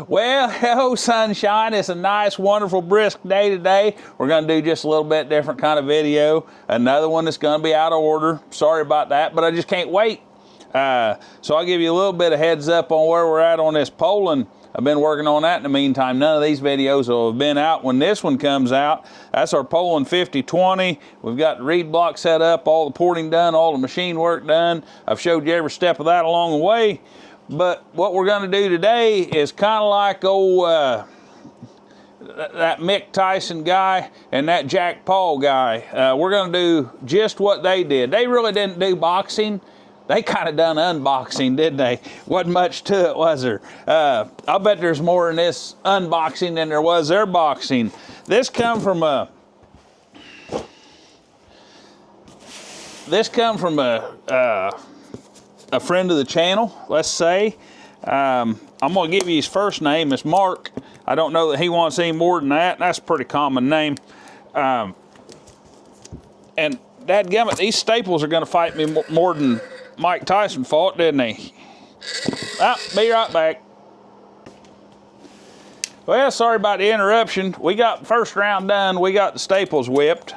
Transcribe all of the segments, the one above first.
Well, hello sunshine. It's a nice, wonderful, brisk day today. We're gonna do just a little bit different kind of video. Another one that's gonna be out of order. Sorry about that, but I just can't wait. So I'll give you a little bit of heads up on where we're at on this Poulan. I've been working on that in the meantime. None of these videos will have been out when this one comes out. That's our Poulan 5020. We've got the reed block set up, all the porting done, all the machine work done. I've showed you every step of that along the way. But what we're gonna do today is kind of like that Mick Tyson guy and that Jack Paul guy. We're gonna do just what they did. They really didn't do boxing. They kind of done unboxing, didn't they? Wasn't much to it, was there? I'll bet there's more in this unboxing than there was their boxing. This come from a friend of the channel, let's say. I'm gonna give you his first name. It's Mark. I don't know that he wants any more than that. That's a pretty common name. And dadgummit, these staples are gonna fight me more than Mike Tyson fought, didn't he? Oh, be right back. Well, sorry about the interruption. We got the first round done. We got the staples whipped.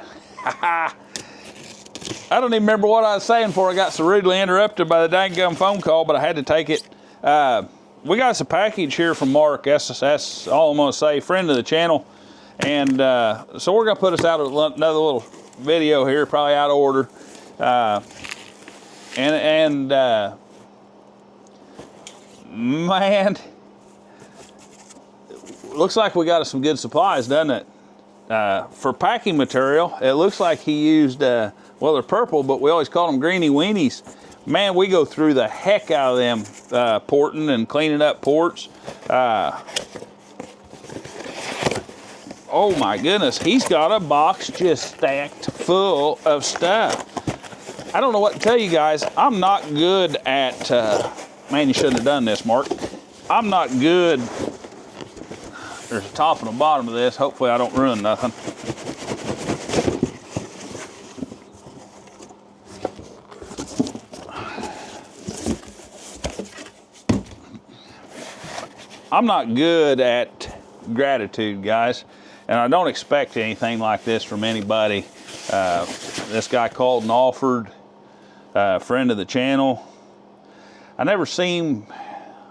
I don't even remember what I was saying before I got so rudely interrupted by the dang gum phone call, but I had to take it. We got us a package here from Mark. That's all I'm gonna say. Friend of the channel. And so we're gonna put us out another little video here, probably out of order. Man, looks like we got us some good supplies, doesn't it? For packing material, it looks like he used, well, they're purple, but we always call them greeny weenies. Man, we go through the heck out of them porting and cleaning up ports. Oh my goodness, he's got a box just stacked full of stuff. I don't know what to tell you guys. I'm not good at, man, you shouldn't have done this, Mark. I'm not good. There's a top and a bottom of this. Hopefully I don't ruin nothing. I'm not good at gratitude, guys, and I don't expect anything like this from anybody. This guy called and offered, friend of the channel. I never seem,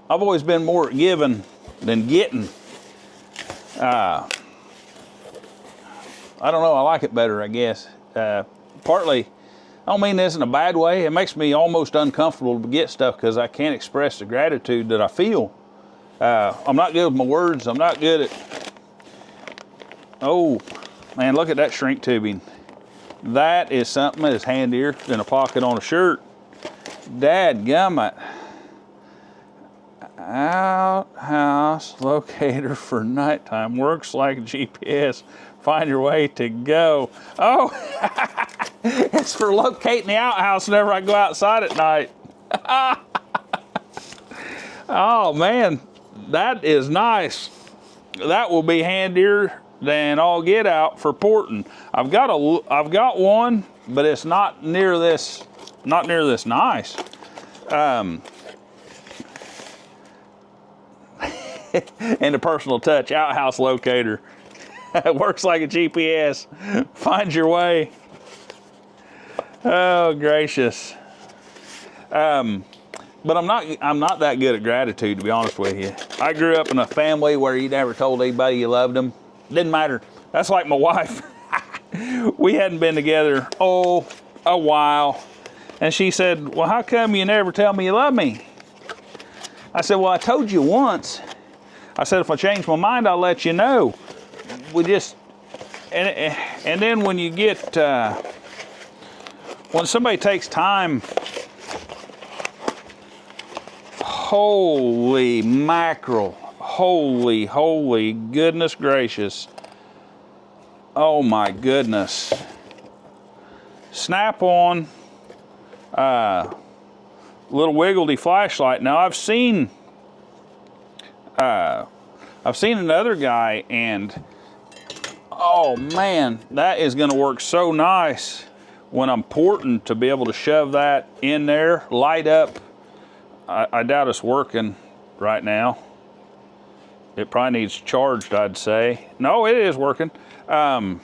I've always been more giving than getting. I don't know, I like it better, I guess. Partly, I don't mean this in a bad way. It makes me almost uncomfortable to get stuff because I can't express the gratitude that I feel. I'm not good with my words. I'm not good at, oh, man, look at that shrink tubing. That is something that is handier than a pocket on a shirt. Dadgummit. Outhouse locator for nighttime. Works like GPS. Find your way to go. Oh, it's for locating the outhouse whenever I go outside at night. Oh man, that is nice. That will be handier than all get out for porting. I've got one, but it's not near this nice. And a personal touch, outhouse locator. It works like a GPS. Find your way. Oh gracious. But I'm not that good at gratitude, to be honest with you. I grew up in a family where you never told anybody you loved them. Didn't matter. That's like my wife. We hadn't been together, oh, a while. And she said, well, how come you never tell me you love me? I said, well, I told you once. I said, if I change my mind, I'll let you know. We just, and then when you get, when somebody takes time, holy mackerel, holy goodness gracious. Oh my goodness. Snap on, little wiggledy flashlight. Now I've seen another guy, and oh man, that is gonna work so nice when I'm porting to be able to shove that in there, light up. I doubt it's working right now. It probably needs charged, I'd say. No, it is working. That's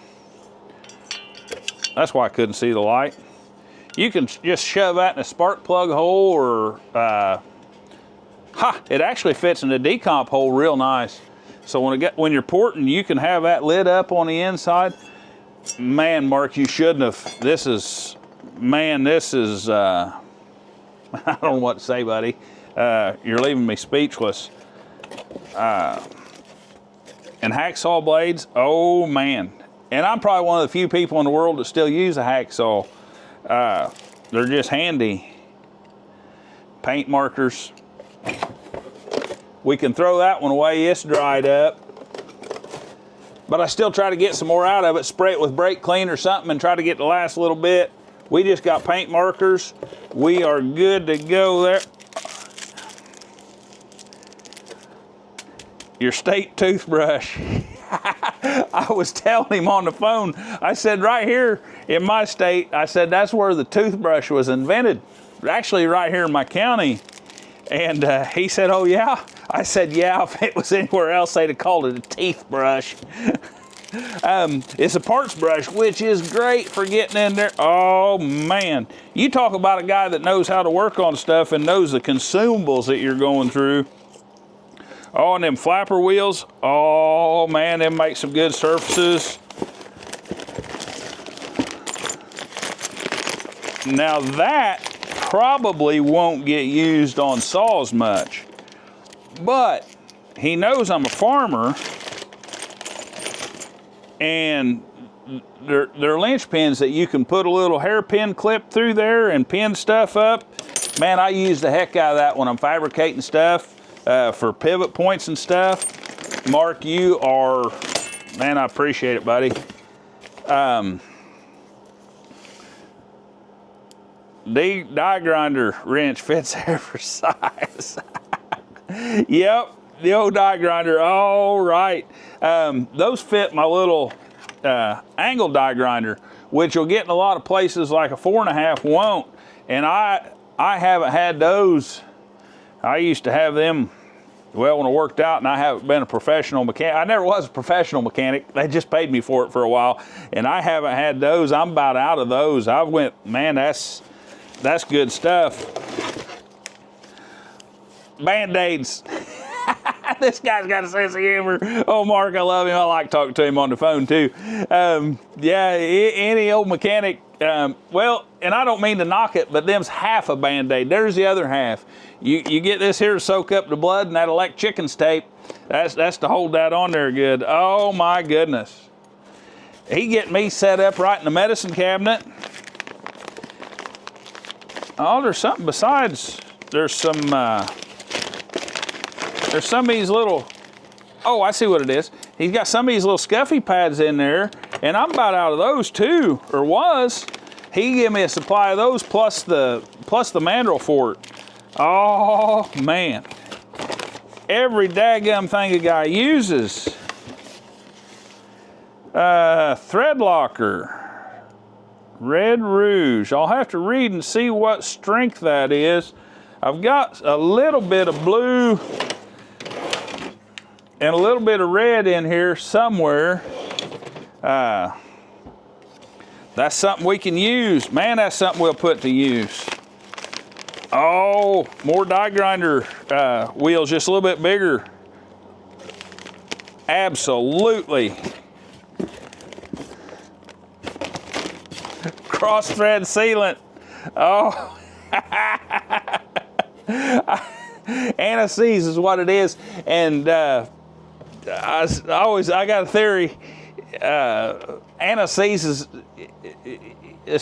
why I couldn't see the light. You can just shove that in a spark plug hole, or, it actually fits in the decomp hole real nice. So when you're porting, you can have that lid up on the inside. Man, Mark, you shouldn't have. This is, I don't know what to say, buddy. You're leaving me speechless. And hacksaw blades, oh man. And I'm probably one of the few people in the world that still use a hacksaw. They're just handy. Paint markers. We can throw that one away, it's dried up. But I still try to get some more out of it, spray it with brake clean or something and try to get the last little bit. We just got paint markers. We are good to go there. Your state toothbrush. I was telling him on the phone, I said, right here in my state, I said, that's where the toothbrush was invented. Actually, right here in my county. And he said, oh yeah? I said, yeah, if it was anywhere else, they'd have called it a teeth brush. It's a parts brush, which is great for getting in there. Oh man, you talk about a guy that knows how to work on stuff and knows the consumables that you're going through. Oh, and them flapper wheels, oh man, them make some good surfaces. Now that probably won't get used on saws much, but he knows I'm a farmer, and they're linchpins that you can put a little hairpin clip through there and pin stuff up. Man, I use the heck out of that when I'm fabricating stuff. For pivot points and stuff. Mark, you are, man, I appreciate it, buddy. The die grinder wrench fits every size. Yep, the old die grinder, all right. Those fit my little angle die grinder, which you'll get in a lot of places like a 4.5 won't. And I haven't had those. I used to have them, well, when I worked out, and I haven't been a professional mechanic. I never was a professional mechanic. They just paid me for it for a while, and I haven't had those. I'm about out of those. I went, man, that's good stuff. Band-Aids. This guy's got a sense of humor. Oh, Mark, I love him. I like talking to him on the phone, too. Yeah, any old mechanic, well, and I don't mean to knock it, but them's half a Band-Aid. There's the other half. You get this here to soak up the blood, and that elect chicken's tape, that's to hold that on there good. Oh, my goodness. He get me set up right in the medicine cabinet. Oh, there's something besides. There's some of these little, oh, I see what it is. He's got some of these little scuffy pads in there, and I'm about out of those too, or was. He gave me a supply of those plus the mandrel for it. Oh man, every daggum thing a guy uses. Thread locker, Red Rouge. I'll have to read and see what strength that is. I've got a little bit of blue and a little bit of red in here somewhere. That's something we can use. Man, that's something we'll put to use. Oh, more die grinder wheels, just a little bit bigger. Absolutely. Cross thread sealant. Oh. Anti-seize is what it is. And I got a theory. Anti-seize is a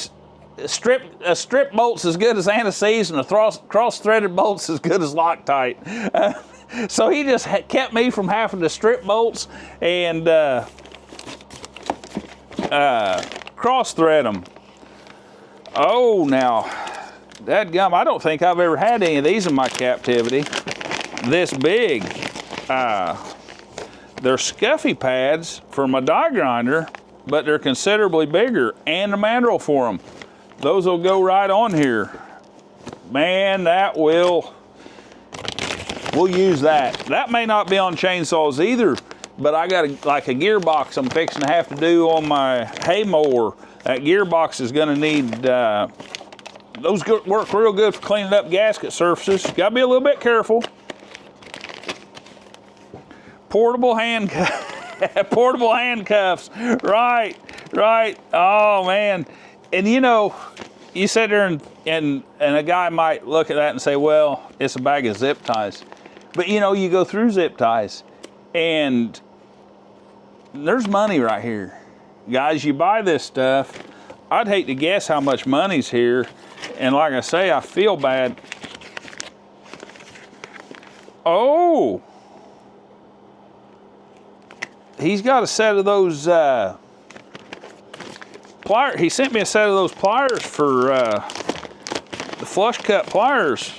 strip bolt's as good as anti-seize, and a cross-threaded bolt's as good as Loctite. So he just kept me from having to strip bolts and cross-thread them. Oh, now, dadgum, I don't think I've ever had any of these in my captivity. This big. They're scuffy pads for my die grinder, but they're considerably bigger, and the mandrel for them. Those will go right on here. Man, that will. we'll use that. That may not be on chainsaws either, but I got like a gearbox I'm fixing to have to do on my hay mower. That gearbox is gonna need, those work real good for cleaning up gasket surfaces. You gotta be a little bit careful. Portable handcuffs. Portable handcuffs. Right. Oh man. And you know, you sit there and a guy might look at that and say, well, it's a bag of zip ties. But you know, you go through zip ties and there's money right here. Guys, you buy this stuff, I'd hate to guess how much money's here. And like I say, I feel bad. Oh, he's got a set of those pliers. He sent me a set of those pliers for the flush cut pliers.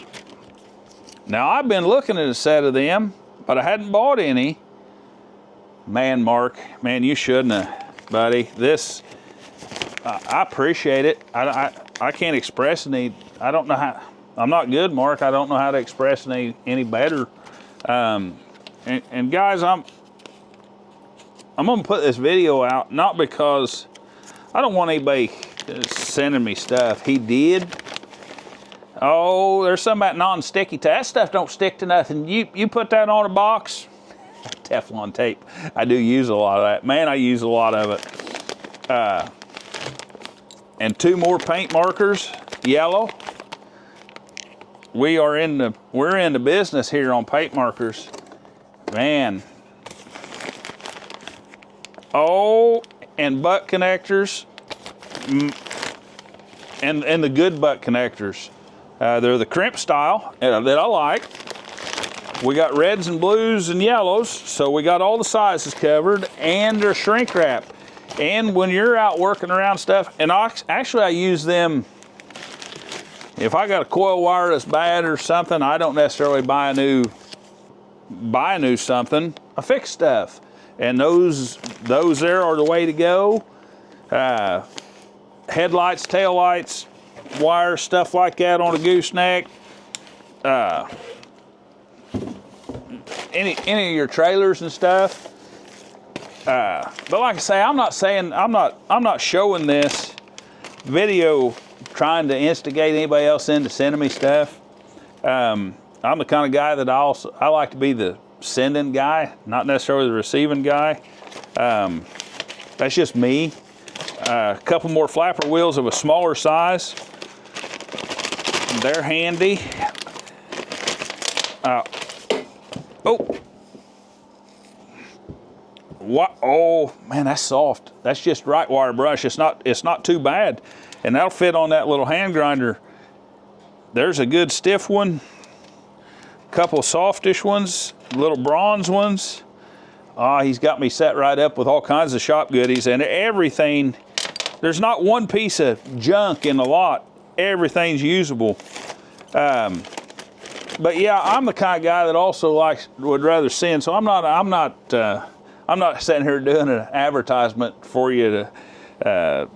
Now, I've been looking at a set of them, but I hadn't bought any. Man, Mark, man, you shouldn't have, buddy. This, I appreciate it. I can't express any, I don't know how, I'm not good, Mark. I don't know how to express any better. And guys, I'm gonna put this video out, not because I don't want anybody sending me stuff. He did. Oh, there's something about non-sticky tape. That stuff don't stick to nothing. You put that on a box, Teflon tape. I do use a lot of that. Man, I use a lot of it. And 2 more paint markers, yellow. We're in the business here on paint markers. Man. Oh, and butt connectors. And the good butt connectors. They're the crimp style that I like. We got reds and blues and yellows, so we got all the sizes covered, and they're shrink wrap. And when you're out working around stuff, and actually I use them, if I got a coil wire that's bad or something, I don't necessarily buy a new something. I fix stuff. And those there are the way to go. Headlights, taillights, wire, stuff like that on a gooseneck. Any of your trailers and stuff. But like I say, I'm not showing this video trying to instigate anybody else into sending me stuff. I'm the kind of guy that I like to be the sending guy, not necessarily the receiving guy. That's just me. A couple more flapper wheels of a smaller size. They're handy. Oh. What? Oh man, that's soft. That's just right wire brush. It's not too bad, and that'll fit on that little hand grinder. There's a good stiff one. Couple softish ones, little bronze ones. He's got me set right up with all kinds of shop goodies and everything. There's not one piece of junk in the lot. Everything's usable. But yeah, I'm the kind of guy that also would rather send. So I'm not sitting here doing an advertisement for you to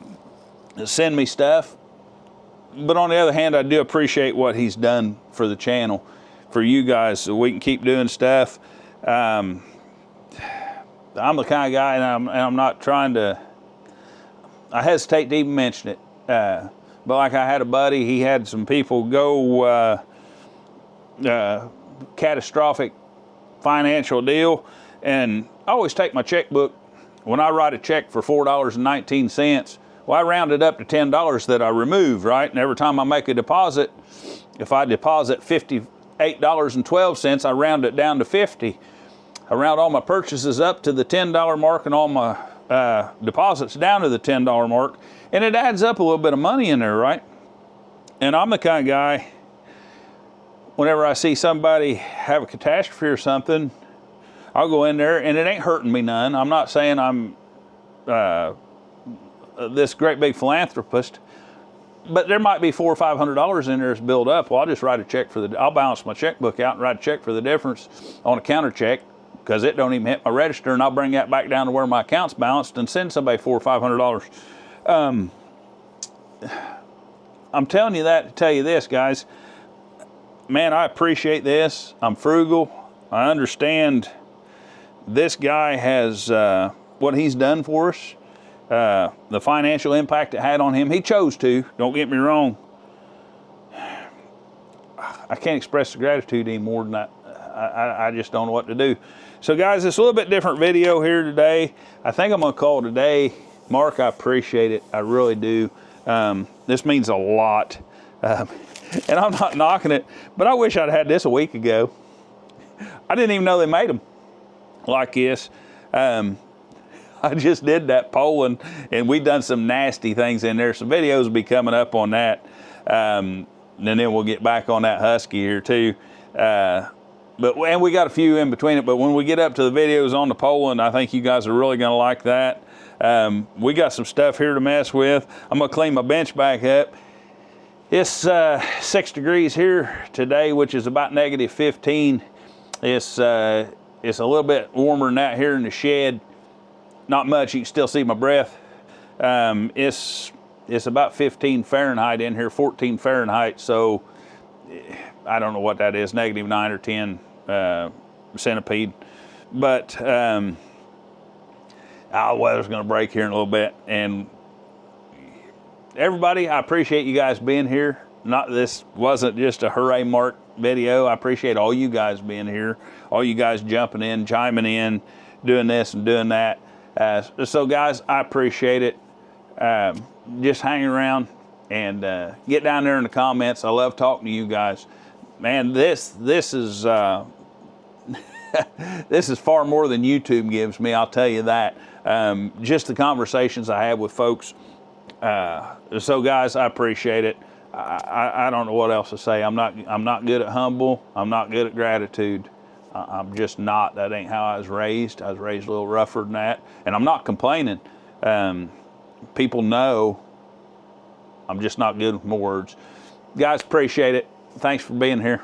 send me stuff. But on the other hand, I do appreciate what he's done for the channel, for you guys, so we can keep doing stuff. I'm the kind of guy, and I'm not trying to, I hesitate to even mention it. But like I had a buddy, he had some people go catastrophic financial deal, and I always take my checkbook when I write a check for $4.19. Well, I round it up to $10 that I remove, right? And every time I make a deposit, if I deposit $58.12, I round it down to 50. I round all my purchases up to the $10 mark and all my deposits down to the $10 mark, and it adds up a little bit of money in there, right? And I'm the kind of guy, whenever I see somebody have a catastrophe or something, I'll go in there, and it ain't hurting me none. I'm not saying I'm this great big philanthropist, but there might be $400 or $500 in there that's built up. Well, I'll just write a check I'll balance my checkbook out and write a check for the difference on a counter check, because it don't even hit my register, and I'll bring that back down to where my account's balanced and send somebody $400 or $500. I'm telling you that to tell you this, guys. man, I appreciate this. I'm frugal. I understand this guy has what he's done for us, the financial impact it had on him. He chose to, don't get me wrong. I can't express the gratitude any more than that. I just don't know what to do. So guys, it's a little bit different video here today. I think I'm gonna call it today. Mark, I appreciate it. I really do. This means a lot. And I'm not knocking it, but I wish I'd had this a week ago. I didn't even know they made them like this. I just did that Poulan, and we done some nasty things in there. Some videos will be coming up on that. And then we'll get back on that Husky here too. And we got a few in between it, but when we get up to the videos on the Poulan, I think you guys are really gonna like that. We got some stuff here to mess with. I'm gonna clean my bench back up. It's 6 degrees here today, which is about -15. It's a little bit warmer than that here in the shed. Not much, you can still see my breath. It's about 15 Fahrenheit in here, 14 Fahrenheit, so I don't know what that is, -9 or 10 centipede. But the weather's gonna break here in a little bit. And everybody, I appreciate you guys being here. This wasn't just a hooray Mark video. I appreciate all you guys being here, all you guys jumping in, chiming in, doing this and doing that. So guys, I appreciate it. Just hang around and get down there in the comments. I love talking to you guys. Man, this is this is far more than YouTube gives me, I'll tell you that. Just the conversations I have with folks. So guys, I appreciate it. I don't know what else to say. I'm not good at humble. I'm not good at gratitude. I'm just not. That ain't how I was raised. I was raised a little rougher than that, and I'm not complaining. People know I'm just not good with my words. Guys, appreciate it. Thanks for being here.